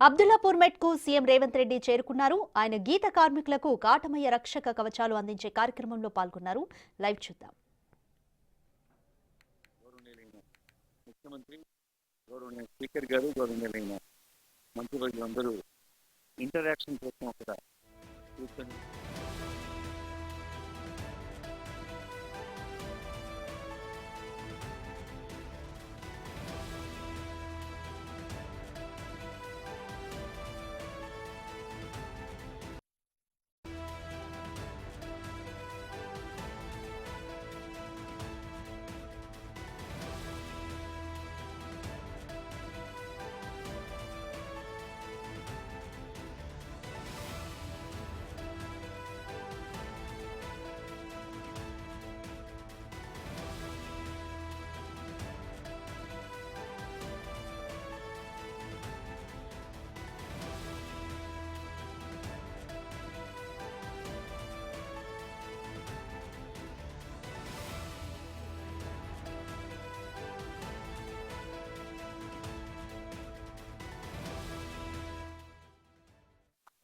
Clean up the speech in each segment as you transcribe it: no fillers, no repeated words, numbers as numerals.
అబ్దుల్లాపూర్ మెట్ కు సీఎం రేవంత్ రెడ్డి చేరుకున్నారు. ఆయన గీత కార్మికులకు కాటమయ్య రక్షక కవచాలు అందించే కార్యక్రమంలో పాల్గొన్నారు. లైవ్ చూద్దాం. ముఖ్యమంత్రి గౌరవనీయ స్పీకర్ గారు, గౌరవనీయులైన మంత్రులందరూ ఇంటరాక్షన్ కోసం అక్కడ కూర్చొని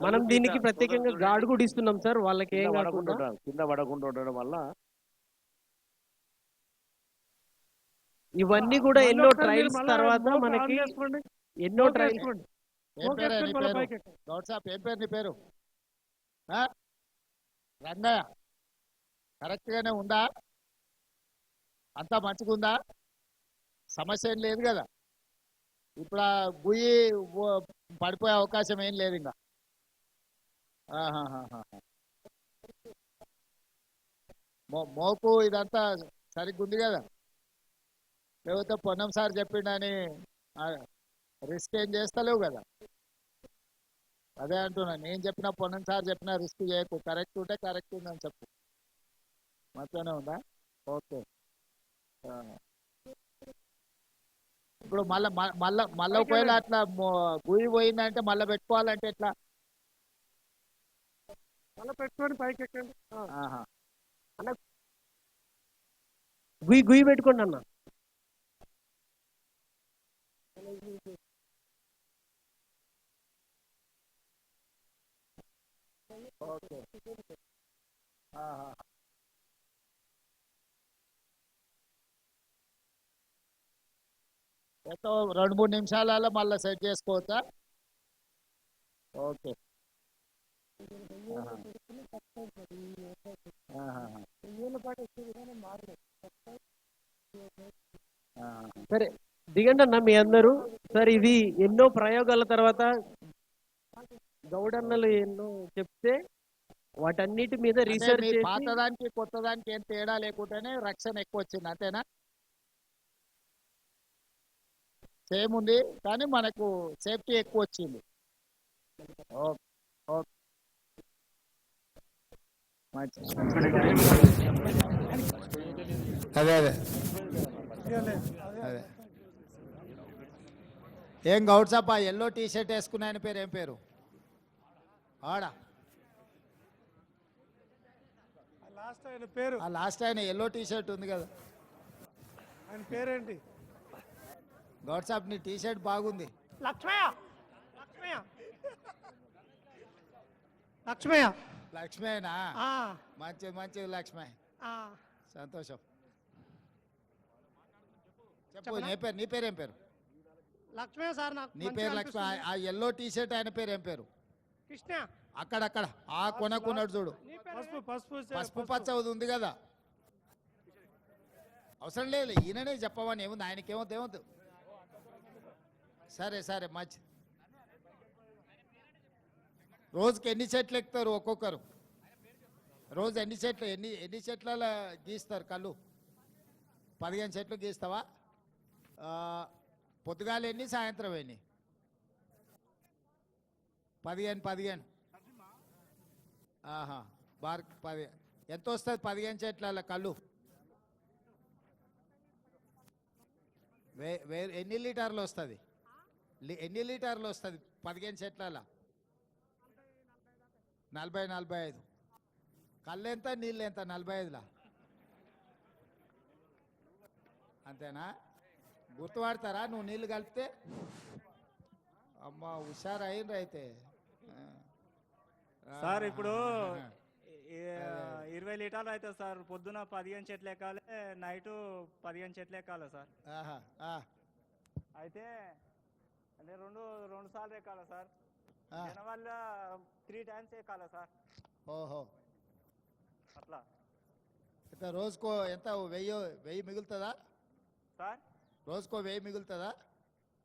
మనం దీనికి ప్రత్యేకంగా గార్డు కూడా ఇస్తున్నాం సార్. వాళ్ళకి ఏం కింద పడకుండా ఉండడం వల్ల ఇవన్నీ కూడా ఎన్నో ట్రయల్స్ తర్వాత మనకి ఎన్నో ట్రయల్స్. ఏం పేరు నీ పేరు? రంగయ్య. కరెక్ట్ గానే ఉందా? అంతా మంచిగుందా? సమస్య ఏం లేదు కదా? ఇప్పుడు ఆ గుయ్యి పడిపోయే అవకాశం ఏం లేదు ఇంకా. మోపు ఇదంతా సరిగ్గా ఉంది కదా? లేకపోతే పొన్నం సార్ చెప్పిండని రిస్క్ ఏం చేస్తలేవు కదా? అదే అంటున్నా, నేను చెప్పిన పొన్నం సార్ చెప్పిన రిస్క్ చేయకు. కరెక్ట్ ఉంటే కరెక్ట్ ఉందని చెప్పు. మంచిగానే ఉందా? ఓకే. ఇప్పుడు మళ్ళా మళ్ళా మళ్ళీ ఒకవేళ అట్లా గుయ్యి పోయిందంటే మళ్ళీ పెట్టుకోవాలంటే ఎట్లా? మళ్ళీ పెట్టుకొని పైకి ఎక్కండి. గుయ్యి గుయ్యి పెట్టుకోండి అన్న. ఎంతో 2-3 నిమిషాలలో మళ్ళీ సెట్ చేసుకోవచ్చా? ఓకే. సరే దిగండి అన్న మీ అందరూ. సార్ ఇది ఎన్నో ప్రయోగాల తర్వాత గౌడన్నలు ఎన్నో చెప్తే వాటన్నిటి మీద రీసెర్చ్ చేసి పాతదానికి కొత్తదానికి ఏం తేడా లేకుండానే రక్షణ ఎక్కువ వచ్చింది, అంతేనా? సేమ్ ఉంది కానీ మనకు సేఫ్టీ ఎక్కువ వచ్చింది. ఓకే ఓకే అదే అదే అదే. ఏం గౌడ్ సాబ్, ఆ ఎల్లో టీ షర్ట్ వేసుకున్న ఆయన పేరు ఏం పేరు? ఆడా లాస్ట్ ఆయన ఎల్లో టీ షర్ట్ ఉంది కదా, ఆయన పేరేంటి? గౌడ్ సాబ్ నీ టీ షర్ట్ బాగుంది. లక్ష్మయ్య. లక్ష్మయ్య లక్ష్మయ్య లక్ష్మేనా? మంచిది మంచిది లక్ష్మయ్య, సంతోషం. చెప్పు నీ పేరు ఏం పేరు? లక్ష్మయ్య సార్. నీ పేరు లక్ష్మయ్య. ఆ ఎల్లో టీ షర్ట్ ఆయన పేరు ఏం పేరు? కృష్ణ. అక్కడక్కడ ఆ కొనకున్నాడు చూడు, పసుపు పచ్చ ఉంది కదా. అవసరం లేదు, ఈయననే చెప్పమని ఏముంది, ఆయనకేమవుతుంది ఏమవుతుంది. సరే సరే మంచి. రోజుకి ఎన్ని చెట్లు ఎక్కుతారు ఒక్కొక్కరు? రోజు ఎన్ని చెట్లు ఎన్ని చెట్ల గీస్తారు కళ్ళు? 15 చెట్లు గీస్తావా? పొద్దుగాలు ఎన్ని, సాయంత్రం ఎన్ని? 15. బార్ 10. ఎంత వస్తుంది 15 చెట్ల కళ్ళు? ఎన్ని లీటర్లు వస్తుంది? ఎన్ని లీటర్లు వస్తుంది 15 చెట్ల? 40-45. కళ్ళు ఎంత, నీళ్ళు ఎంత? 45లా? అంతేనా? గుర్తుపడతారా నువ్వు నీళ్ళు కలిపితే? అమ్మ హుషారు అయిండ్రు అయితే సార్ ఇప్పుడు ఆహా. 20 లీటర్లు అవుతుంది సార్. పొద్దున 15 చెట్లు ఎక్కాలి, నైటు 15 చెట్లు ఎక్కాలి సార్. ఆహా, ఆ, అయితే అంటే రెండు సార్లు ఎక్కాలి సార్. ఆ. జనవల్ల 3 టైమ్స్ ఎక్కాలి సార్. ఓహో అట్లా అయితే రోజుకో ఎంత 1000 మిగులుతుందా? సార్. రోజుకో 1000 మిగులుతుందా?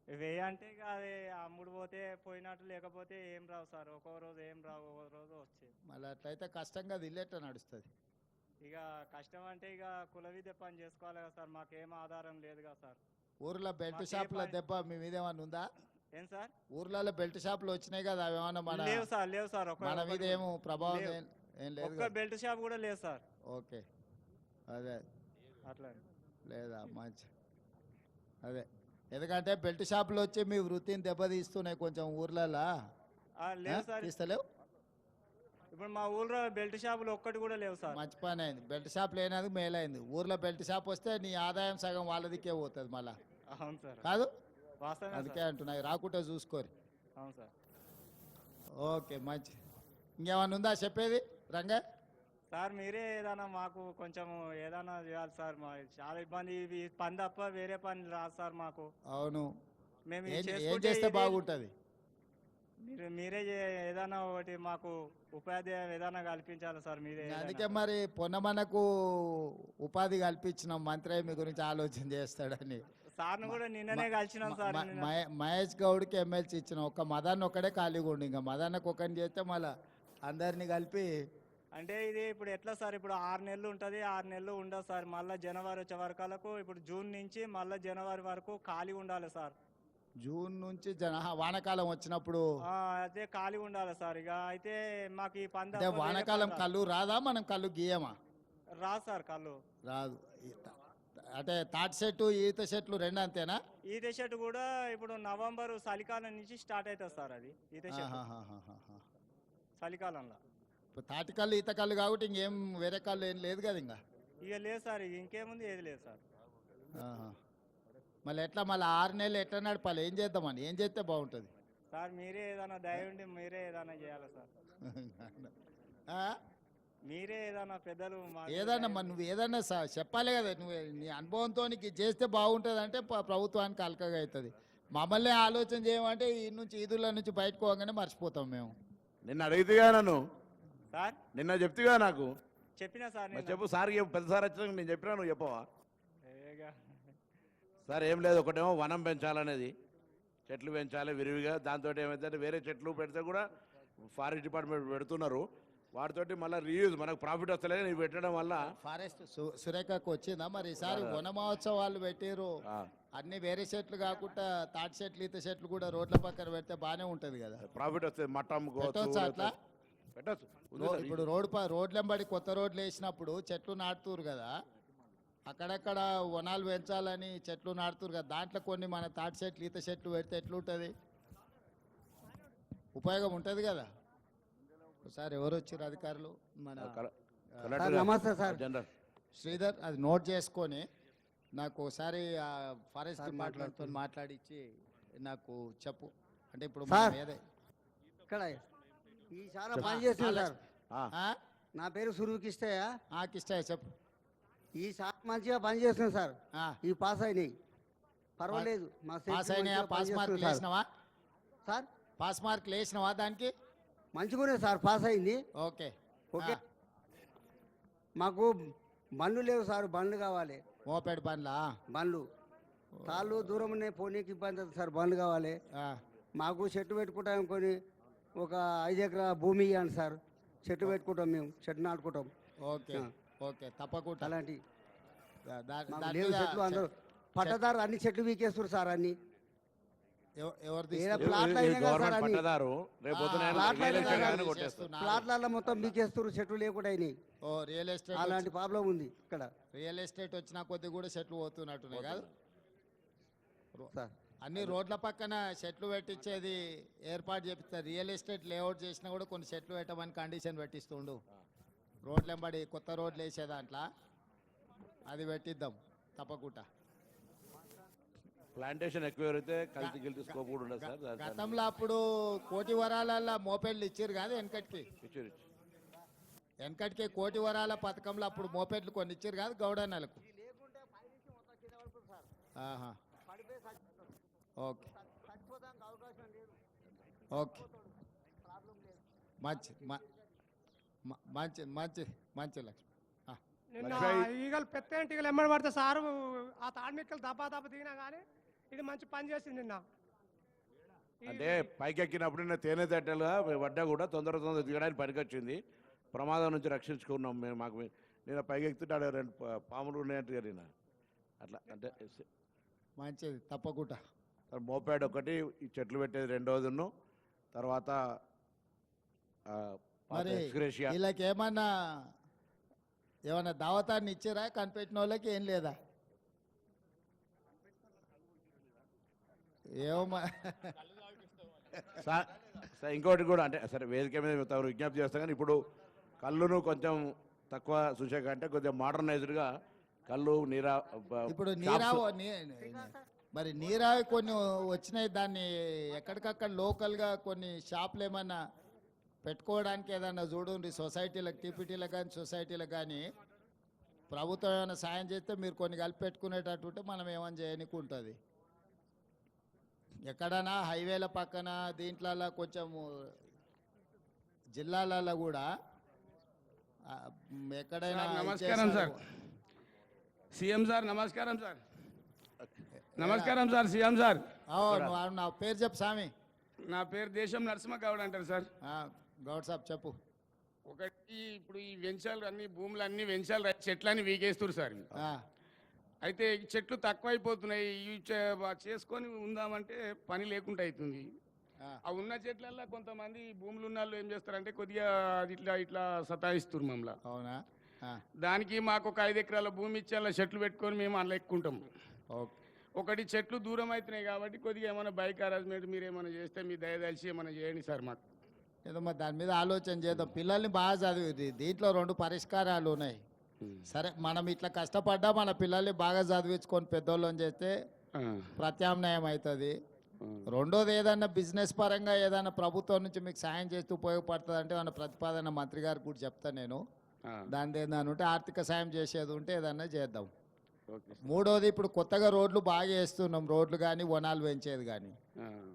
వెయ్యి అంటే ఇక అది అమ్ముడు పోతే పోయినట్టు, లేకపోతే ఏం రావు సార్. ఒక్కో రోజు ఏం రావు, ఒక్కో రోజు వచ్చేది. మళ్ళీ అట్లయితే కష్టంగా అది ఇల్లేట నడుస్తుంది. ఇక కష్టం అంటే ఇక కుల విద్య పని చేసుకోవాలి కదా సార్. మాకేం ఆధారం లేదు కదా సార్. ఊర్లో బెల్ట్ మాకే షాపుల పని- దెబ్బ మీ మీద ఏమన్నా ఉందా? ఏం సార్? ఊర్లలో బెల్ట్ షాపులు వచ్చినాయి కదా, అవి ఏమన్నా మన లేవు సార్, లేవు సార్. మన మీద ఏమో ప్రభావం లేవు. ఏం లేదు ఒక్క కదా? బెల్ట్ షాప్ కూడా లేదు సార్. ఓకే, అదే అట్లా లేదా మంచి అదే, ఎందుకంటే బెల్ట్ షాపులు వచ్చి మీ వృత్తిని దెబ్బతీస్తున్నాయి కొంచెం ఊర్లలో. లేవు సార్. తీస్తలేవు? ఇప్పుడు మా ఊళ్ళో బెల్ట్ షాపులు ఒక్కటి కూడా లేవు సార్. మంచి పని అయింది, బెల్ట్ షాప్ లేనది మేలైంది. ఊర్లో బెల్ట్ షాప్ వస్తే నీ ఆదాయం సగం వాళ్ళదికే పోతుంది మళ్ళా, అవును సార్, కాదు? వాస్తవమే అందుకే సార్. అంటున్నాయి, రాకుంటే చూసుకోరు. అవును సార్. ఓకే మంచి. ఇంకేమన్నా ఉందా చెప్పేది రంగా? సార్ మీరే ఏదైనా మాకు కొంచెం ఏదైనా చేయాలి సార్. మా చాలా ఇబ్బంది. ఇవి పని తప్ప వేరే పని రాదు సార్ మాకు. అవును, మేము ఇది ఏం చేసుకుంటే చేస్తే ఇది- బాగుంటుంది? మీరే ఏదైనా ఒకటి మాకు ఉపాధ్యాయం ఏదైనా కల్పించాలి సార్. మీరే అందుకే మరి పొన్నమనకు ఉపాధి కల్పించిన మంత్రి మీ గురించి ఆలోచన చేస్తాడని. సార్ను కూడా నిన్ననే కలిసినాం సార్. నిన్న. మహేష్ గౌడ్కి ఎమ్మెల్సీ ఇచ్చిన ఒక్క మదన్ ఒక్కడే ఖాళీగా ఉండి, ఇంకా మదన్నకు ఒకరిని చేస్తే మళ్ళీ అందరినీ కలిపి. అంటే ఇది ఇప్పుడు ఎట్లా సార్? ఇప్పుడు 6 నెలలు ఉంటుంది, 6 నెలలు ఉండదు సార్. మళ్ళీ జనవరి వచ్చే వరకు, ఇప్పుడు జూన్ నుంచి మళ్ళీ జనవరి వరకు ఖాళీ ఉండాలి సార్. జూన్ నుంచి వానాకాలం వచ్చినప్పుడు అయితే ఖాళీ ఉండాలి సార్. ఇక అయితే మాకు ఈ పంద అంటే వానాకాలం కళ్ళు రాదా? మనం కళ్ళు గీయమా? రాదు సార్ కళ్ళు. రాదు. అంటే తాటి చెట్టు ఈత చెట్లు రెండు అంతేనా? ఈత చెట్టు కూడా ఇప్పుడు నవంబర్ చలికాలం నుంచి స్టార్ట్ అవుతుంది సార్. అది ఈత చెట్టు ఆహాహాహాహా. చలికాలంలో. ఇప్పుడు తాటి కళ్ళు ఈత కళ్ళు కాబట్టి ఇంకేం వేరే కళ్ళు ఏం లేదు కదా ఇంకా? ఇక లేదు సార్, ఇక ఇంకేముంది, ఏది లేదు సార్. ఆహా. మళ్ళీ ఎట్లా మళ్ళీ 6 నెలలు ఎట్లా నడపాలి? ఏం చేద్దామని, ఏం చేస్తే బాగుంటుంది? సార్ మీరే ఏదైనా దయ ఉండి మీరే ఏదైనా చేయాలి సార్. ఆ? మీరే ఏదైనా పెద్దలు ఏదన్నా మరి నువ్వు ఏదన్నా చెప్పాలి కదా. నువ్వు నీ అనుభవంతో నీకు ఇది చేస్తే బాగుంటుంది అంటే ప్రభుత్వానికి అలకగా అవుతుంది. మమ్మల్ని ఆలోచన చేయమంటే ఈ నుంచి ఈదుల నుంచి బయటకు పోగానే మర్చిపోతాం మేము. నిన్న అడిగితేగా నన్ను, సార్ నిన్న చెప్తిగా నాకు. చెప్పినా సార్ మరి నేను. చెప్పు సార్, పెద్ద సార్ వచ్చినాక నేను చెప్పినా, నువ్వు చెప్పవా? ఏగా. సార్ ఏం లేదు, ఒకటేమో వనం పెంచాలనేది, చెట్లు పెంచాలి విరివిగా. దాంతో ఏమైతే వేరే చెట్లు పెడితే కూడా ఫారెస్ట్ డిపార్ట్మెంట్ పెడుతున్నారు, వాటితోటి మళ్ళీ రీయూజ్ మనకు ప్రాఫిట్ వస్తలేదు. ఇవి పెట్టడం వల్ల ఫారెస్ట్ సురేఖకు వచ్చిందా మరి? ఈసారి వన మహోత్సవాలు పెట్టారు, అన్ని వేరే చెట్లు కాకుండా తాటి చెట్లు ఈత చెట్లు కూడా రోడ్ల పక్కన పెడితే బాగానే ఉంటది కదా, ప్రాఫిట్ వస్తుంది. మట్టం పెట్టొచ్చా అట్లా? పెట్టచ్చు. ఇప్పుడు రోడ్లెంబడి కొత్త రోడ్లు వేసినప్పుడు చెట్లు నాటుతురు కదా, అక్కడక్కడ వనాలు పెంచాలని చెట్లు నాటుతురు కదా, దాంట్లో కొన్ని మన తాటి చెట్లు ఈత చెట్లు పెడితే ఎట్లుంటుంది? ఉపయోగం ఉంటుంది కదా. ఒకసారి ఎవరు వచ్చారు అధికారులు? మన నమస్తే సార్. జనరల్ శ్రీధర్, అది నోట్ చేసుకొని నాకు ఒకసారి ఫారెస్ట్ డిపార్ట్మెంట్తో మాట్లాడిచ్చి నాకు చెప్పు. అంటే ఇప్పుడు సార్. మనం ఏదే ఇక్కడ ఈ చాలా పని చేస్తుంది సార్. నా పేరు సురుకిష్టయ్య. కిష్టయ్య చెప్పు. ఈ సార్ మంచిగా పని చేస్తుంది సార్. ఆ, ఈ పాస్ అయినాయి, పర్వాలేదు. మా పాస్ అయినాయా? పాస్ మార్కులు వేసినావా? సార్ పాస్ మార్కులు వేసినావా దానికి? మంచిగానే సార్, పాస్ అయింది. Okay okay. మాకు బండ్లు లేవు సార్, బండ్లు కావాలి. మోపెడ్ బండ్లా? బండ్లు తాళ్ళు దూరం ఉన్నాయి, పోనీకి ఇబ్బంది అవుతుంది సార్, బండ్లు కావాలి. మాకు చెట్టు పెట్టుకుంటాం, కొని ఒక 5 ఎకరా భూమి ఇవ్వండి సార్. చెట్టు పెట్టుకుంటాం, మేము చెట్టు నాటుకుంటాం. ఓకే ఓకే తప్పకుండా. అలాంటి దాని లేవు మీద చెట్లు. అందరూ పట్టదారు అన్ని చెట్లు వీకేస్తారు సార్. అన్ని ఎవరు ప్లాట్లు అయినా కదా సార్, గవర్నమెంట్ అన్ని పట్టదారు రేపు పొద్దున ప్లాట్లు అయినా రియల్ ఎస్టేట్ కదా ఆయన కొట్టేస్తారు. ప్లాట్లలో మొత్తం వీకేస్తారు, చెట్లు లేకుండా అయినాయి. ఓ రియల్ ఎస్టేట్ అలాంటి ప్రాబ్లం ఉంది ఇక్కడ రియల్ ఎస్టేట్ వచ్చిన కొద్ది కూడా చెట్లు పోతున్నట్టున్నాయి కాదు సార్. అన్ని రోడ్ల పక్కన చెట్లు పెట్టించేది ఏర్పాటు చేపిస్తారు. రియల్ ఎస్టేట్ లేఅవుట్ చేసినా కూడా కొన్ని చెట్లు పెట్టమని కండిషన్ పెట్టిస్తుండు. రోడ్లెంబడి కొత్త రోడ్లు వేసే దాంట్లో అది పెట్టిద్దాం తప్పకుండా. ప్లాంటేషన్ ఎక్కువ అయితే కల్తీ గిల్తీ స్కోప్ కూడా ఉండదు సార్. గతంలో అప్పుడు కోటి వరాలలో మోపెడ్లు ఇచ్చారు కదా వెనకటికి. ఇచ్చారు. వెనకటికి కోటి వరాల పథకంలో అప్పుడు మోపెడ్లు కొన్ని ఇచ్చారు కాదు గౌడన్నలకు. ఆహా. ఓకే ఓకే మంచి మంచి మంచి మంచి లక్ష్మి. నిన్న ఈగలు పెద్ద ఈగలు ఎమ్మడి పడితే సారు ఆ తాడినిక్కలు దప్పా దిగినా కానీ ఇది మంచి పని చేసింది నిన్న. అంటే పైకి ఎక్కినప్పుడు నిన్న తేనె తట్టెలుగా పడ్డా కూడా తొందర దిగడానికి పనికొచ్చింది. ప్రమాదం నుంచి రక్షించుకున్నాం మేము. మాకు నేను పైకి ఎక్కుతుంటే ఆడ 2 పాములు ఉన్నాయంటే నిన్న అట్లా. అంటే మంచిది తప్పకుండా. మోపాడ్ ఒకటి, ఈ చెట్లు పెట్టేది రెండోదిను, తర్వాత మరి ఎక్స్గ్రేషియా. వీళ్ళకి ఏమన్నా దావతాన్ని ఇచ్చారా కనిపెట్టిన వాళ్ళకి? ఏం లేదా? ఏమో ఇంకోటి కూడా అంటే సరే వేదిక మీద తమరు విజ్ఞప్తి చేస్తాం కానీ ఇప్పుడు కళ్ళును కొంచెం తక్కువ చూసాక అంటే కొద్దిగా మోడర్నైజ్డ్గా కళ్ళు ఇప్పుడు మరి నీరావి కొన్ని వచ్చినాయి. దాన్ని ఎక్కడికక్కడ లోకల్గా కొన్ని షాపులు ఏమన్నా పెట్టుకోవడానికి ఏదన్నా చూడండి. సొసైటీలకు, టీపీటీలకు కానీ సొసైటీలకు కానీ ప్రభుత్వం ఏమైనా సాయం చేస్తే మీరు కొన్ని కలిపి పెట్టుకునేటట్టు ఉంటే మనం ఏమైనా చేయడానికి ఉంటుంది. ఎక్కడైనా హైవేల పక్కన దీంట్లలో కొంచెం జిల్లాలలో కూడా ఎక్కడైనా. నమస్కారం సార్. సీఎం సార్ నమస్కారం సార్. నమస్కారం సార్ సీఎం సార్. నా పేరు చెప్పు స్వామి. నా పేరు దేశం నరసింహ గౌడ్ అంటారు సార్. గౌడ్ సాబ్ చెప్పు. ఒకటి ఇప్పుడు ఈ వెంచాలు అన్ని భూములు అన్ని వెంచాలు చెట్లన్నీ వీగేస్తారు సార్. అయితే ఈ చెట్లు తక్కువైపోతున్నాయి. ఇవి చేసుకొని ఉందామంటే పని లేకుండా అవుతుంది. ఆ ఉన్న చెట్లల్లో కొంతమంది భూములు ఉన్న వాళ్ళు ఏం చేస్తారంటే కొద్దిగా ఇట్లా సతాయిస్తారు మమ్మల్ని. అవునా? దానికి మాకు ఒక 5 ఎకరాల భూమి ఇచ్చి అలా చెట్లు పెట్టుకొని మేము అలా ఎక్కుంటాం. ఒకటి చెట్లు దూరం అవుతున్నాయి కాబట్టి కొద్దిగా ఏమైనా బైక్ అరేంజ్మెంట్ మీరు ఏమైనా చేస్తే మీ దయదలిచి ఏమైనా చేయండి సార్ మాకు. ఏదో మరి దాని మీద ఆలోచన చేద్దాం. పిల్లల్ని బాగా చదివి దీంట్లో 2 పరిష్కారాలు ఉన్నాయి. సరే మనం ఇట్లా కష్టపడ్డా మన పిల్లల్ని బాగా చదివించుకొని పెద్దోళ్ళని చేస్తే ప్రత్యామ్నాయం అవుతుంది. రెండోది ఏదన్నా బిజినెస్ పరంగా ఏదైనా ప్రభుత్వం నుంచి మీకు సాయం చేస్తూ ఉపయోగపడుతుంది అంటే మన ప్రతిపాదన మంత్రి గారికి కూడా చెప్తాను నేను. దాని ఏదైనా ఉంటే ఆర్థిక సాయం చేసేది ఉంటే ఏదన్నా చేద్దాం. మూడోది ఇప్పుడు కొత్తగా రోడ్లు బాగా వేస్తున్నాం. రోడ్లు కానీ వనాలు పెంచేది కానీ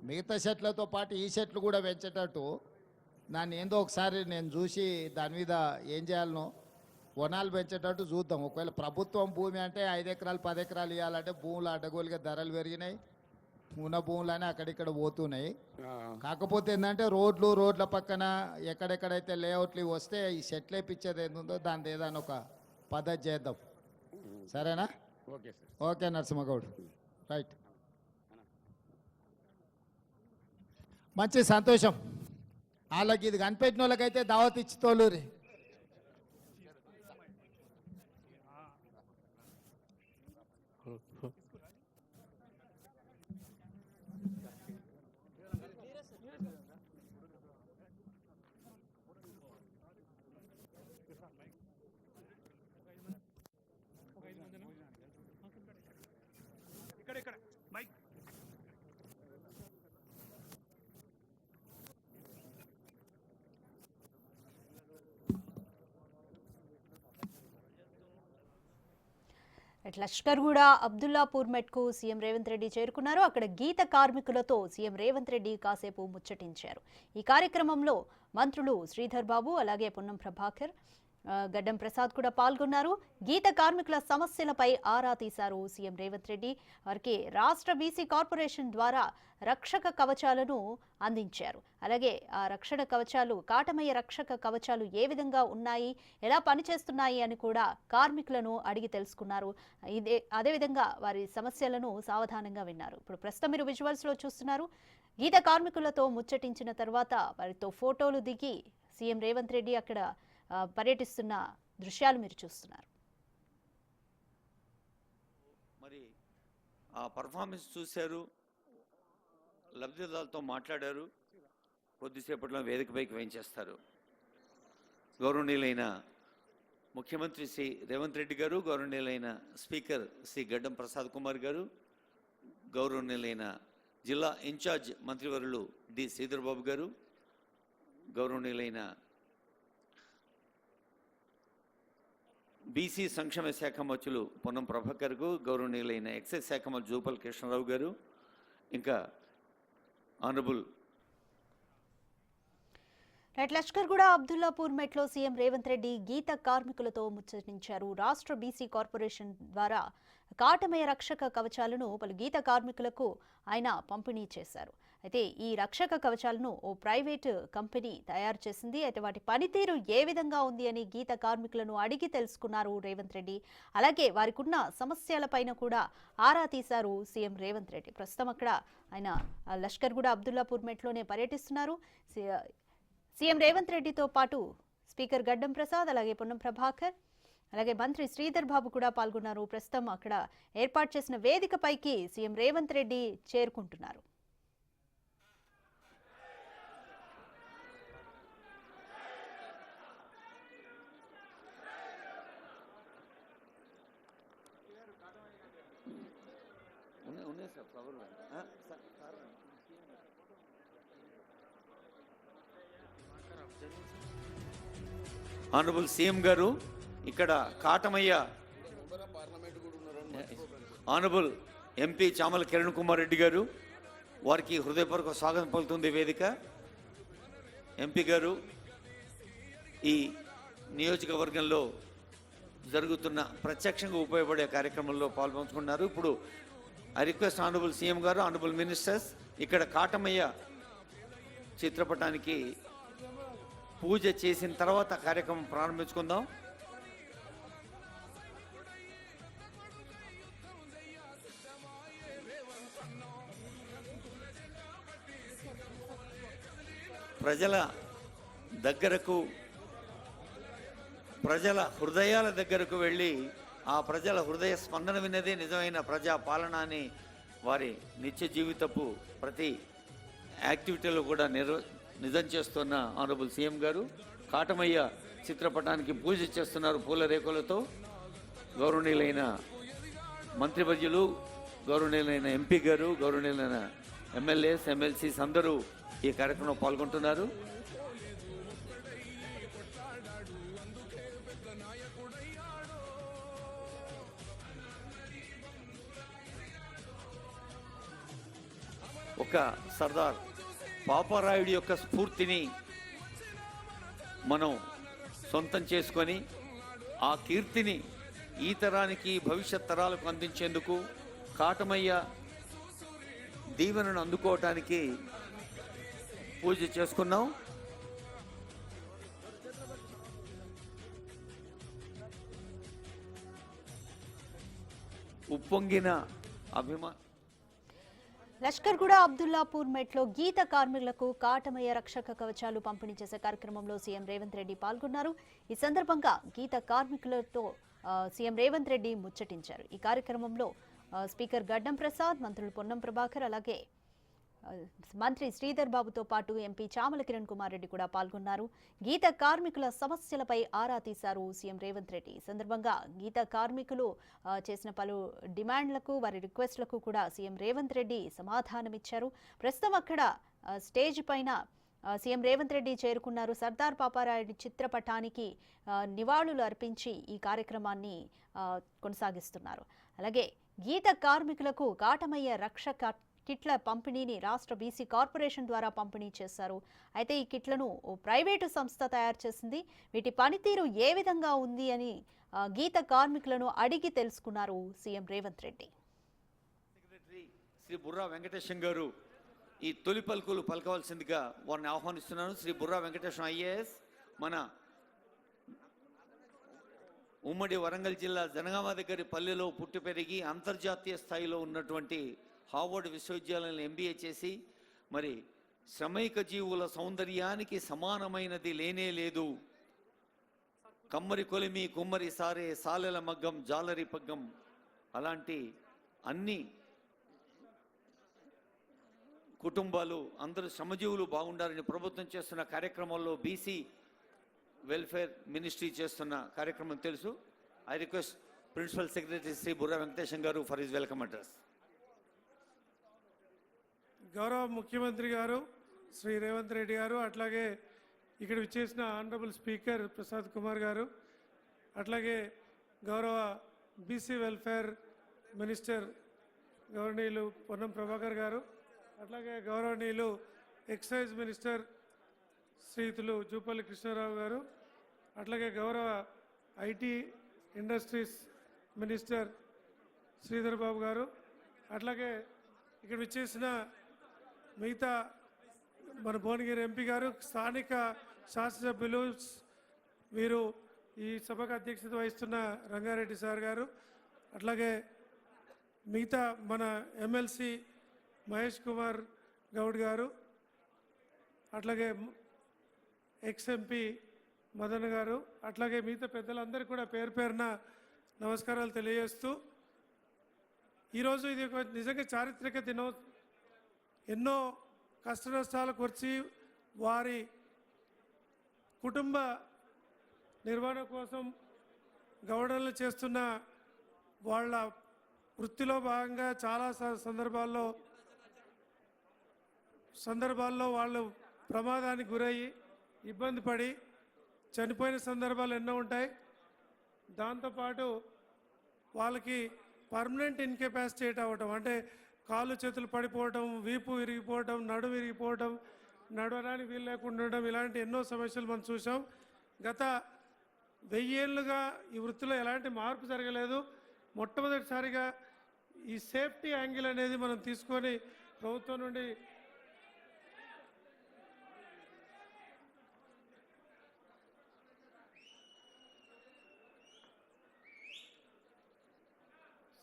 మిగతా చెట్లతో పాటు ఈ చెట్లు కూడా పెంచేటట్టు దాన్ని ఏందో ఒకసారి నేను చూసి దాని మీద ఏం చేయాలనో వనాలు పెంచేటట్టు చూద్దాం. ఒకవేళ ప్రభుత్వం భూమి అంటే 5 ఎకరాలు 10 ఎకరాలు ఇవ్వాలంటే భూములు అడ్డగోలుగా ధరలు పెరిగినాయి. ఉన్న భూములని అక్కడిక్కడ పోతున్నాయి. కాకపోతే ఏంటంటే రోడ్ల పక్కన ఎక్కడెక్కడైతే లేఅవుట్లు వస్తే ఈ సెట్లు వేయించేది ఏందో దాని ఏదైనా ఒక పద్ధతి చేద్దాం. సరేనా? Okay sir. Okay Narasimha Goud. Right. మంచి సంతోషం. వాళ్ళకి ఇది కనిపెట్టిన వాళ్ళకైతే దావత్ ఇచ్చి తోలూరి. ఇక్కడ మైక్ లష్కర్గూడ అబ్దుల్లాపూర్ మెట్కు సీఎం రేవంత్ రెడ్డి చేరుకున్నారు. అక్కడ గీత కార్మికులతో సీఎం రేవంత్ రెడ్డి కాసేపు ముచ్చటించారు. ఈ కార్యక్రమంలో మంత్రులు శ్రీధర్ బాబు, అలాగే పొన్నం ప్రభాకర్, గడ్డం ప్రసాద్ కూడా పాల్గొన్నారు. గీత కార్మికుల సమస్యలపై ఆరా తీశారు సీఎం రేవంత్ రెడ్డి. వారికి రాష్ట్ర బీసీ కార్పొరేషన్ ద్వారా రక్షక కవచాలను అందించారు. అలాగే ఆ రక్షణ కవచాలు, కాటమయ్య రక్షక కవచాలు ఏ విధంగా ఉన్నాయి, ఎలా పనిచేస్తున్నాయి అని కూడా కార్మికులను అడిగి తెలుసుకున్నారు. అదేవిధంగా వారి సమస్యలను సావధానంగా విన్నారు. ఇప్పుడు ప్రస్తుతం మీరు విజువల్స్లో చూస్తున్నారు. గీత కార్మికులతో ముచ్చటించిన తర్వాత వారితో ఫోటోలు దిగి సీఎం రేవంత్ రెడ్డి అక్కడ పర్యటిస్తున్న దృశ్యాలు మీరు చూస్తున్నారు. మరి ఆ పర్ఫార్మెన్స్ చూశారు, లబ్ధిదారులతో మాట్లాడారు. కొద్దిసేపట్లో వేదికపైకి వేయించేస్తారు. గౌరవనీయులైన ముఖ్యమంత్రి శ్రీ రేవంత్ రెడ్డి గారు, గౌరవనీయులైన స్పీకర్ శ్రీ గడ్డం ప్రసాద్ కుమార్ గారు, గౌరవనీయులైన జిల్లా ఇన్ఛార్జ్ మంత్రివర్యులు డి శ్రీధర్ బాబు గారు, గౌరవనీయులైన బీసీ సంక్షేమ శాఖ మంత్రులు పొన్నం ప్రభాకర్ గారు, గౌరవనీయులైన ఎక్సైజ్ శాఖ మంత్రి జూపల్ కృష్ణారావు గారు, ఇంకా ఆనరబుల్ లష్కర్గూడ అబ్దుల్లాపూర్ మెట్లో సీఎం రేవంత్ రెడ్డి గీత కార్మికులతో ముచ్చటించారు. రాష్ట్ర బీసీ కార్పొరేషన్ ద్వారా కాటమయ రక్షక కవచాలను పలు గీత కార్మికులకు ఆయన పంపిణీ చేశారు. అయితే ఈ రక్షక కవచాలను ఓ ప్రైవేటు కంపెనీ తయారు చేసింది. అయితే వాటి పనితీరు ఏ విధంగా ఉంది అని గీత కార్మికులను అడిగి తెలుసుకున్నారు రేవంత్ రెడ్డి. అలాగే వారికి ఉన్న సమస్యలపైన కూడా ఆరా తీశారు సీఎం రేవంత్ రెడ్డి. ప్రస్తుతం అక్కడ ఆయన లష్కర్గూడ అబ్దుల్లాపూర్ మెట్లోనే పర్యటిస్తున్నారు. సీఎం రేవంత్ రెడ్డితో పాటు స్పీకర్ గడ్డం ప్రసాద్, అలాగే పొన్నం ప్రభాకర్, అలాగే మంత్రి శ్రీధర్ బాబు కూడా పాల్గొన్నారు. ప్రస్తుతం అక్కడ ఏర్పాటు చేసిన వేదికపైకి సీఎం రేవంత్ రెడ్డి చేరుకుంటున్నారు. ఆనరబుల్ సీఎం గారు ఇక్కడ కాటమయ్య ఆనరబుల్ ఎంపీ చామల కిరణ్ కుమార్ రెడ్డి గారు, వారికి హృదయపూర్వక స్వాగతం పలుకుతుంది వేదిక. ఎంపీ గారు ఈ నియోజకవర్గంలో జరుగుతున్న ప్రత్యక్షంగా ఉపయోగపడే కార్యక్రమంలో పాల్పంచుకున్నారు. ఇప్పుడు ఐ రిక్వెస్ట్ ఆనరబుల్ సీఎం గారు, ఆనరబుల్ మినిస్టర్స్, ఇక్కడ కాటమయ్య చిత్రపటానికి పూజ చేసిన తర్వాత కార్యక్రమం ప్రారంభించుకుందాం. ప్రజల దగ్గరకు, ప్రజల హృదయాల దగ్గరకు వెళ్ళి ఆ ప్రజల హృదయ స్పందన విన్నదే నిజమైన ప్రజా పాలన అని వారి నిత్య జీవితపు ప్రతి యాక్టివిటీలో కూడా నిజం చేస్తున్న ఆనరబుల్ సీఎం గారు కాటమయ్య చిత్రపటానికి పూజ చేస్తున్నారు పూల రేకులతో. గౌరవనీయులైన మంత్రివర్యులు, గౌరవనీయులైన ఎంపీ గారు, గౌరవనీయులైన ఎమ్మెల్యేస్, ఎమ్మెల్సీస్ అందరూ ఈ కార్యక్రమంలో పాల్గొంటున్నారు. ఒక సర్దార్ పాపారాయుడి యొక్క స్ఫూర్తిని మనం సొంతం చేసుకొని ఆ కీర్తిని ఈ తరానికి, భవిష్యత్ తరాలకు అందించేందుకు, కాటమయ్య దీవెనను అందుకోవటానికి పూజ చేసుకున్నాం. ఉప్పొంగిన లష్కర్గూడ అబ్దుల్లాపూర్ మెట్లో గీత కార్మికులకు కాటమయ్య రక్షక కవచాలు పంపిణీ చేసే కార్యక్రమంలో సీఎం రేవంత్ రెడ్డి పాల్గొన్నారు. ఈ సందర్భంగా గీత కార్మికులతో సీఎం రేవంత్ రెడ్డి ముచ్చటించారు. ఈ కార్యక్రమంలో స్పీకర్ గడ్డం ప్రసాద్, మంత్రులు పొన్నం ప్రభాకర్, అలాగే మంత్రి శ్రీధర్ బాబుతో పాటు ఎంపీ చామల కిరణ్ కుమార్ రెడ్డి కూడా పాల్గొన్నారు. గీత కార్మికుల సమస్యలపై ఆరా తీశారు సీఎం రేవంత్ రెడ్డి. ఈ సందర్భంగా గీత కార్మికులు చేసిన పలు డిమాండ్లకు, వారి రిక్వెస్ట్లకు కూడా సీఎం రేవంత్ రెడ్డి సమాధానమిచ్చారు. ప్రస్తుతం అక్కడ స్టేజ్ పైన సీఎం రేవంత్ రెడ్డి చేరుకున్నారు. సర్దార్ పాపారాయుడి చిత్రపటానికి నివాళులు అర్పించి ఈ కార్యక్రమాన్ని కొనసాగిస్తున్నారు. అలాగే గీత కార్మికులకు కాటమయ్య రక్షక కిట్ల పంపిణీని రాష్ట్ర బీసీ కార్పొరేషన్ ద్వారా పంపిణీ చేశారు. అయితే ఈ కిట్లను ఓ ప్రైవేటు సంస్థ తయారు చేసింది. వీటి పనితీరు ఏ విధంగా ఉంది అని గీత కార్మికులను అడిగి తెలుసుకున్నారు సీఎం రేవంత్ రెడ్డి. సెక్రటరీ శ్రీ బుర్రా వెంకటేశం గారు ఈ తొలి పలుకులు పలకవలసిందిగా వారిని ఆహ్వానిస్తున్నాను. శ్రీ బుర్రా వెంకటేశం ఐఏఎస్ మన ఉమ్మడి వరంగల్ జిల్లా జనగామ దగ్గర పల్లెలో పుట్టి పెరిగి అంతర్జాతీయ స్థాయిలో ఉన్నటువంటి హార్వర్డ్ విశ్వవిద్యాలయంలో ఎంబీఏ చేసి మరి శ్రమైక జీవుల సౌందర్యానికి సమానమైనది లేనే లేదు, కమ్మరి కొలిమి కుమ్మరి సారే సాలెల మగ్గం జాలరి పగ్గం, అలాంటి అన్ని కుటుంబాలు అందరూ శ్రమజీవులు బాగుండాలని ప్రభుత్వం చేస్తున్న కార్యక్రమంలో బీసీ వెల్ఫేర్ మినిస్ట్రీ చేస్తున్న కార్యక్రమం తెలుసు. I request principal secretary Shri Burra Venkatesham గారు ఫర్ హిజ్ వెల్కమ్ అడ్రస్. గౌరవ ముఖ్యమంత్రి గారు శ్రీ రేవంత్ రెడ్డి గారు, అట్లాగే ఇక్కడ విచ్చేసిన ఆనరబుల్ స్పీకర్ ప్రసాద్ కుమార్ గారు, అట్లాగే గౌరవ బీసీ వెల్ఫేర్ మినిస్టర్ గౌరవనీయులు పొన్నం ప్రభాకర్ గారు, అట్లాగే గౌరవనీయులు ఎక్సైజ్ మినిస్టర్ శ్రీతులు జూపల్లి కృష్ణారావు గారు, అట్లాగే గౌరవ IT industries minister Sridhar Babu గారు, అట్లాగే ఇక్కడ విచ్చేసిన మిగతా మన భువనగిరి ఎంపీ గారు, స్థానిక శాసనసభ్యులు, వీరు ఈ సభకు అధ్యక్షత వహిస్తున్న రంగారెడ్డి సార్ గారు, అట్లాగే మిగతా మన ఎమ్మెల్సీ మహేష్ కుమార్ గౌడ్ గారు, అట్లాగే ఎక్స్ ఎంపీ మదన్ గారు, అట్లాగే మిగతా పెద్దలందరూ కూడా పేరు పేరున నమస్కారాలు తెలియజేస్తూ, ఈరోజు ఇది ఒక నిజంగా చారిత్రక దినం. ఎన్నో కష్ట నష్టాలకు వచ్చి వారి కుటుంబ నిర్వహణ కోసం గౌడలు చేస్తున్న వాళ్ళ వృత్తిలో భాగంగా చాలా సందర్భాల్లో వాళ్ళు ప్రమాదానికి గురయ్యి ఇబ్బంది పడి చనిపోయిన సందర్భాలు ఎన్నో ఉంటాయి. దాంతోపాటు వాళ్ళకి పర్మనెంట్ ఇన్కెపాసిటేట్ అవ్వటం, అంటే కాళ్ళు చేతులు పడిపోవటం, వీపు విరిగిపోవటం, నడుము విరిగిపోవటం, నడవడానికి వీలు లేకుండా ఉండడం, ఇలాంటి ఎన్నో సమస్యలు మనం చూసాం. గత 1000 ఏళ్ళుగా ఈ వృత్తిలో ఎలాంటి మార్పు జరగలేదు. మొట్టమొదటిసారిగా ఈ సేఫ్టీ యాంగిల్ అనేది మనం తీసుకొని ప్రభుత్వం నుండి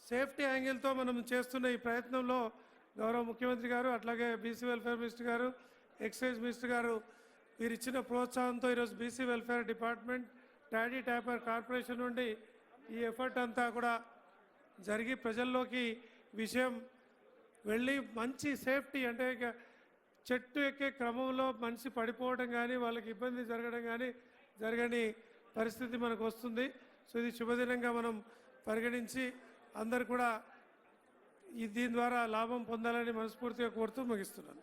సేఫ్టీ యాంగిల్తో మనం చేస్తున్న ఈ ప్రయత్నంలో గౌరవ ముఖ్యమంత్రి గారు, అట్లాగే బీసీ వెల్ఫేర్ మినిస్టర్ గారు, ఎక్సైజ్ మినిస్టర్ గారు వీరు ఇచ్చిన ప్రోత్సాహంతో ఈరోజు BC welfare department, toddy taper corporation నుండి ఈ ఎఫర్ట్ అంతా కూడా జరిగి ప్రజల్లోకి విషయం వెళ్ళి మంచి సేఫ్టీ, అంటే ఇక చెట్టు ఎక్కే క్రమంలో మనిషి పడిపోవడం కానీ వాళ్ళకి ఇబ్బంది జరగడం కానీ జరగని పరిస్థితి మనకు వస్తుంది. సో ఇది శుభదినంగా మనం పరిగణించి అందరు కూడా దీని ద్వారా లాభం పొందాలని మనస్ఫూర్తిగా కోరుతూ ముగిస్తున్నాను.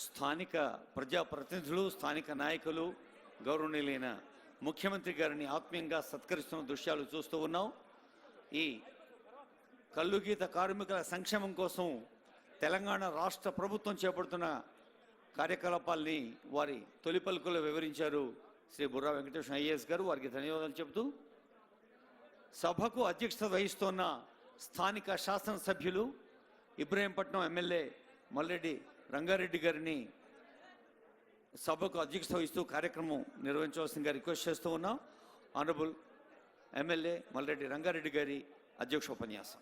స్థానిక ప్రజాప్రతినిధులు, స్థానిక నాయకులు, గౌరవనీయులైన ముఖ్యమంత్రి గారిని ఆత్మీయంగా సత్కరిస్తున్న దృశ్యాలు చూస్తూ ఉన్నాం. ఈ కల్లుగీత కార్మికుల సంక్షేమం కోసం తెలంగాణ రాష్ట్ర ప్రభుత్వం చేపడుతున్న కార్యకలాపాల్ని వారి తొలి పలుకులో వివరించారు శ్రీ బుర్రా వెంకటేశ్వర ఐఏఎస్ గారు. వారికి ధన్యవాదాలు చెబుతూ సభకు అధ్యక్షత వహిస్తున్న స్థానిక శాసనసభ్యులు ఇబ్రహీంపట్నం ఎమ్మెల్యే మల్లెడ్డి రంగారెడ్డి గారిని సభకు అధ్యక్షత వహిస్తూ కార్యక్రమం నిర్వహించవలసిందిగా రిక్వెస్ట్ చేస్తూ ఉన్నాం. ఆనరబుల్ ఎమ్మెల్యే మల్లెడ్డి రంగారెడ్డి గారి అధ్యక్షోపన్యాసం.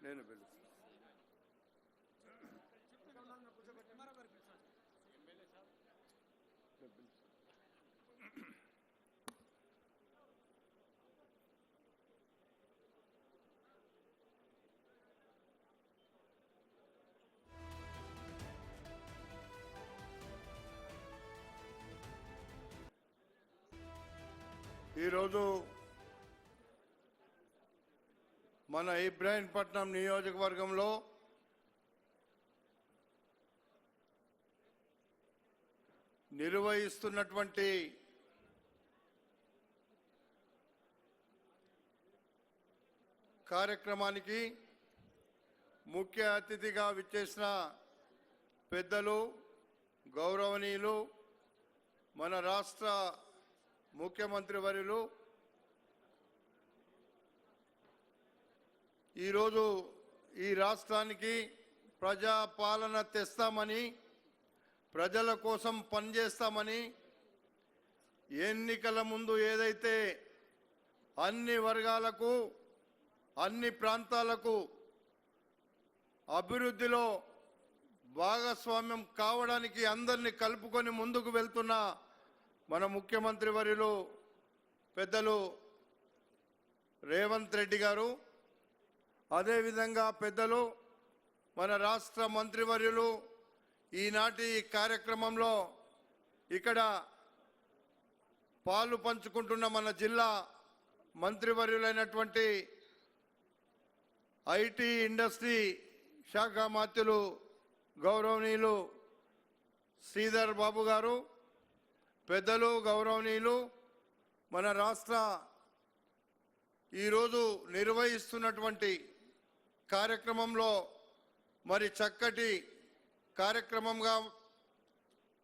నేను పిలుస్తాను. ఈరోజు మన ఇబ్రాహీంపట్నం నియోజకవర్గంలో నిర్వహిస్తున్నటువంటి కార్యక్రమానికి ముఖ్య అతిథిగా విచ్చేసిన పెద్దలు, గౌరవనీయులు, మన రాష్ట్ర ముఖ్యమంత్రి వర్యులు, ఈరోజు ఈ రాష్ట్రానికి ప్రజా పాలన తెస్తామని, ప్రజల కోసం పనిచేస్తామని ఎన్నికల ముందు ఏదైతే అన్ని వర్గాలకు, అన్ని ప్రాంతాలకు అభివృద్ధిలో భాగస్వామ్యం కావడానికి అందరినీ కలుపుకొని ముందుకు వెళ్తున్న మన ముఖ్యమంత్రి వర్యులు పెద్దలు రేవంత్ రెడ్డి గారు, అదేవిధంగా పెద్దలు మన రాష్ట్ర మంత్రివర్యులు ఈనాటి ఈ కార్యక్రమంలో ఇక్కడ పాలు పంచుకుంటున్న మన జిల్లా మంత్రివర్యులైనటువంటి ఐటీ ఇండస్ట్రీ శాఖ మంత్రులు గౌరవనీయులు శ్రీధర్ బాబు గారు, పెద్దలు గౌరవనీయులు మన రాష్ట్ర ఈరోజు నిర్వహిస్తున్నటువంటి కార్యక్రమంలో మరి చక్కటి కార్యక్రమంగా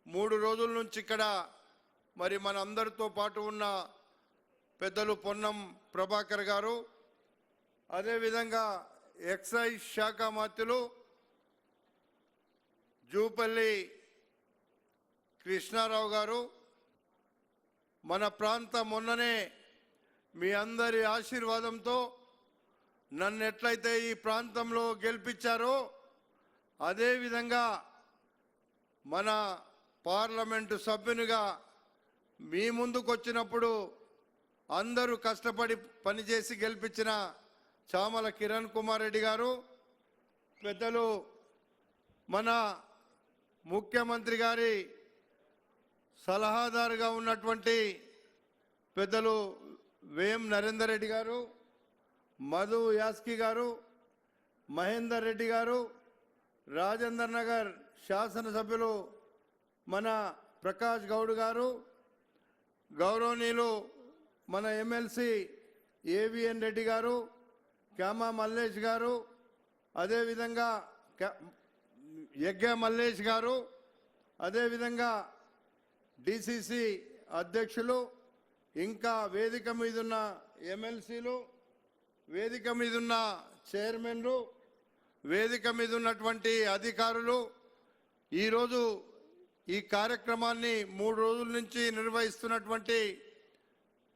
3 రోజుల నుంచి ఇక్కడ మరి మన అందరితో పాటు ఉన్న పెద్దలు పొన్నం ప్రభాకర్ గారు, అదేవిధంగా ఎక్సైజ్ శాఖ మంత్రులు జూపల్లి కృష్ణారావు గారు, మన ప్రాంతం మొన్ననే మీ అందరి ఆశీర్వాదంతో నన్ను ఎట్లయితే ఈ ప్రాంతంలో గెలిపించారో అదేవిధంగా మన పార్లమెంటు సభ్యునిగా మీ ముందుకు వచ్చినప్పుడు అందరూ కష్టపడి పనిచేసి గెలిపించిన చామల కిరణ్ కుమార్ రెడ్డి గారు, పెద్దలు మన ముఖ్యమంత్రి గారి సలహాదారుగా ఉన్నటువంటి పెద్దలు వేం నరేందర్ రెడ్డి గారు, మధు యాస్కి గారు, మహేందర్ రెడ్డి గారు, రాజేందర్ నగర్ శాసనసభ్యులు మన ప్రకాష్ గౌడ్ గారు, గౌరవనీయులు మన ఎమ్మెల్సీ ఏవిఎన్ రెడ్డి గారు, క్యామా మల్లేష్ గారు, అదేవిధంగా యజ్ఞ మల్లేష్ గారు, అదేవిధంగా డిసిసి అధ్యక్షులు, ఇంకా వేదిక మీదున్న ఎమ్మెల్సీలు, వేదిక మీదున్న చైర్మన్లు, వేదిక మీద ఉన్నటువంటి అధికారులు, ఈరోజు ఈ కార్యక్రమాన్ని 3 రోజుల నుంచి నిర్వహిస్తున్నటువంటి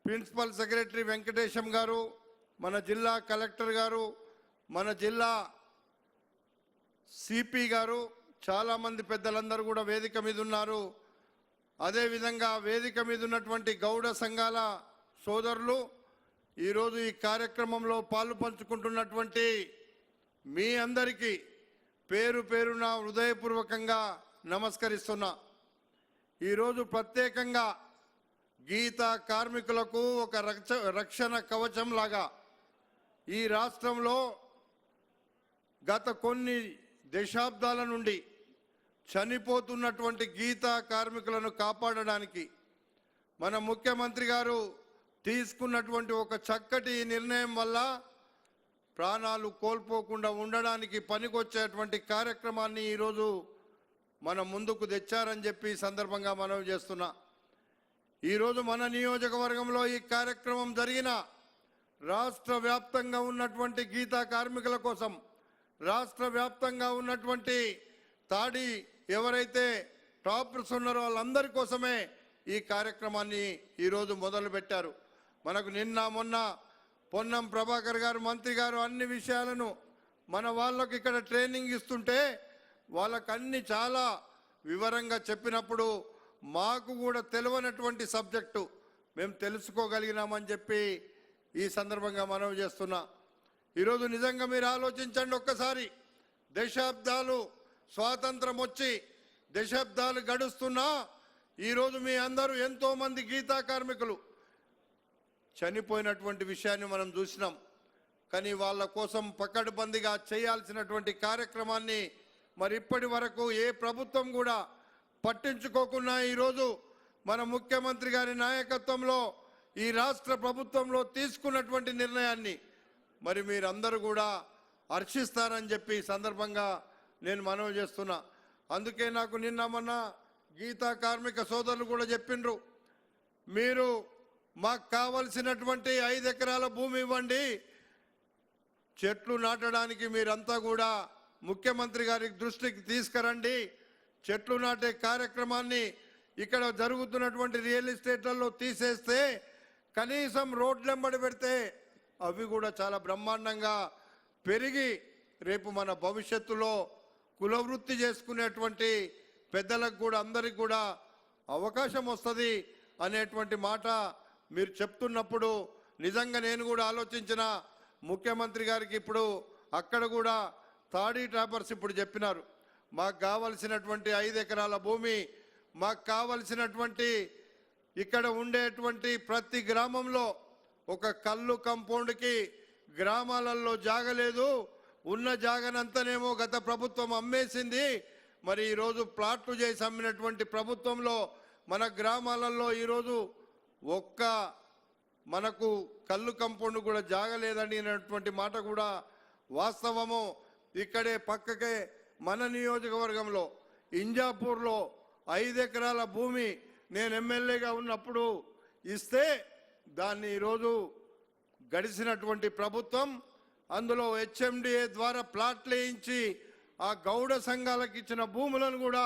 ప్రిన్సిపల్ సెక్రటరీ వెంకటేశం గారు, మన జిల్లా కలెక్టర్ గారు, మన జిల్లా సిపి గారు, చాలామంది పెద్దలందరూ కూడా వేదిక మీద ఉన్నారు. అదేవిధంగా వేదిక మీద ఉన్నటువంటి గౌడ సంఘాల సోదరులు, ఈరోజు ఈ కార్యక్రమంలో పాలు పంచుకుంటున్నటువంటి మీ అందరికీ పేరు పేరున హృదయపూర్వకంగా నమస్కరిస్తున్నా. ఈరోజు ప్రత్యేకంగా గీత కార్మికులకు ఒక రక్షణ కవచం లాగా ఈ రాష్ట్రంలో గత కొన్ని దశాబ్దాల నుండి చనిపోతున్నటువంటి గీత కార్మికులను కాపాడడానికి మన ముఖ్యమంత్రి గారు తీసుకున్నటువంటి ఒక చక్కటి నిర్ణయం వల్ల ప్రాణాలు కోల్పోకుండా ఉండడానికి పనికొచ్చేటువంటి కార్యక్రమాన్ని ఈరోజు మన ముందుకు తెచ్చారని చెప్పి సందర్భంగా మనవి చేస్తున్నా. ఈరోజు మన నియోజకవర్గంలో ఈ కార్యక్రమం జరిగిన రాష్ట్ర వ్యాప్తంగా ఉన్నటువంటి గీతా కార్మికుల కోసం, రాష్ట్ర వ్యాప్తంగా ఉన్నటువంటి తాడి ఎవరైతే టాపర్స్ ఉన్నారో వాళ్ళందరి కోసమే ఈ కార్యక్రమాన్ని ఈరోజు మొదలు పెట్టారు. మనకు నిన్న మొన్న పొన్నం ప్రభాకర్ గారు మంత్రి గారు అన్ని విషయాలను మన వాళ్ళకి ఇక్కడ ట్రైనింగ్ ఇస్తుంటే వాళ్ళకు అన్ని చాలా వివరంగా చెప్పినప్పుడు మాకు కూడా తెలియనటువంటి సబ్జెక్టు మేము తెలుసుకోగలిగినామని చెప్పి ఈ సందర్భంగా మనవి చేస్తున్నా. ఈరోజు నిజంగా మీరు ఆలోచించండి ఒక్కసారి, దశాబ్దాలు స్వాతంత్రం వచ్చి దశాబ్దాలు గడుస్తున్నా ఈరోజు మీ అందరూ ఎంతోమంది గీతా కార్మికులు చనిపోయినటువంటి విషయాన్ని మనం చూసినాం. కానీ వాళ్ళ కోసం పకడ్బందీగా చేయాల్సినటువంటి కార్యక్రమాన్ని మరి ఇప్పటి వరకు ఏ ప్రభుత్వం కూడా పట్టించుకోకుండా ఈరోజు మన ముఖ్యమంత్రి గారి నాయకత్వంలో ఈ రాష్ట్ర ప్రభుత్వంలో తీసుకున్నటువంటి నిర్ణయాన్ని మరి మీరందరూ కూడా హర్షిస్తారని చెప్పి ఈ సందర్భంగా నేను మనవి చేస్తున్నా. అందుకే నాకు నిన్న మొన్న గీతా కార్మిక సోదరులు కూడా చెప్పిండ్రు, మీరు మాకు కావలసినటువంటి 5 ఎకరాల భూమి ఇవ్వండి, చెట్లు నాటడానికి మీరంతా కూడా ముఖ్యమంత్రి గారి దృష్టికి తీసుకురండి. చెట్లు నాటే కార్యక్రమాన్ని ఇక్కడ జరుగుతున్నటువంటి రియల్ ఎస్టేట్లలో తీసేస్తే కనీసం రోడ్లెంబడి పెడితే అవి కూడా చాలా బ్రహ్మాండంగా పెరిగి రేపు మన భవిష్యత్తులో కులవృత్తి చేసుకునేటువంటి పెద్దలకు కూడా అందరికి కూడా అవకాశం వస్తుంది అనేటువంటి మాట మీరు చెప్తున్నప్పుడు నిజంగా నేను కూడా ఆలోచించిన ముఖ్యమంత్రి గారికి ఇప్పుడు అక్కడ కూడా తాడీ ట్రాపర్స్ ఇప్పుడు చెప్పినారు మాకు కావలసినటువంటి 5 ఎకరాల భూమి మాకు కావలసినటువంటి ఇక్కడ ఉండేటువంటి ప్రతి గ్రామంలో ఒక కల్లు కంపౌండ్కి గ్రామాలలో జాగలేదు ఉన్న జాగనంతనేమో గత ప్రభుత్వం అమ్మేసింది మరి ఈరోజు ప్లాట్లు చేసి అమ్మినటువంటి ప్రభుత్వంలో మన గ్రామాలలో ఈరోజు ఒక్క మనకు కల్లు కంపౌండ్ కూడా జాగలేదని అనేటువంటి మాట కూడా వాస్తవము. ఇక్కడే పక్కకే మన నియోజకవర్గంలో ఇంజాపూర్లో 5 ఎకరాల భూమి నేను ఎమ్మెల్యేగా ఉన్నప్పుడు ఇస్తే దాన్ని ఈరోజు గడిచినటువంటి ప్రభుత్వం అందులో హెచ్ఎండిఏ ద్వారా ప్లాట్లు వేయించి ఆ గౌడ సంఘాలకు ఇచ్చిన భూములను కూడా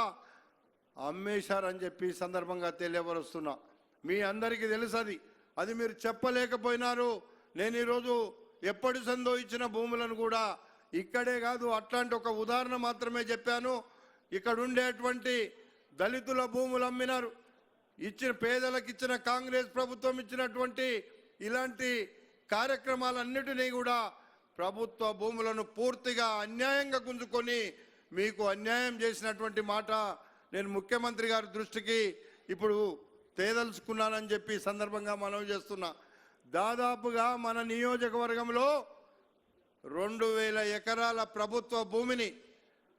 అమ్మేశారని చెప్పి సందర్భంగా తెలియపరుస్తున్నా. మీ అందరికీ తెలుసు అది మీరు చెప్పలేకపోయినారు. నేను ఈరోజు ఎప్పటి సందో ఇచ్చిన భూములను కూడా ఇక్కడే కాదు అట్లాంటి ఒక ఉదాహరణ మాత్రమే చెప్పాను. ఇక్కడ ఉండేటువంటి దళితుల భూములు అమ్మినారు. ఇచ్చిన పేదలకు ఇచ్చిన కాంగ్రెస్ ప్రభుత్వం ఇచ్చినటువంటి ఇలాంటి కార్యక్రమాలన్నిటినీ కూడా ప్రభుత్వ భూములను పూర్తిగా అన్యాయంగా గుంజుకొని మీకు అన్యాయం చేసినటువంటి మాట నేను ముఖ్యమంత్రి గారి దృష్టికి ఇప్పుడు తేదలుచుకున్నానని చెప్పి సందర్భంగా మనవి చేస్తున్నా. దాదాపుగా మన నియోజకవర్గంలో 2000 ఎకరాల ప్రభుత్వ భూమిని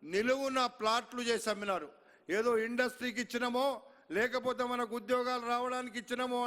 నిలువున ప్లాట్లు చేసి అమ్మినారు. ఏదో ఇండస్ట్రీకి ఇచ్చినమో లేకపోతే మనకు ఉద్యోగాలు రావడానికి ఇచ్చినమో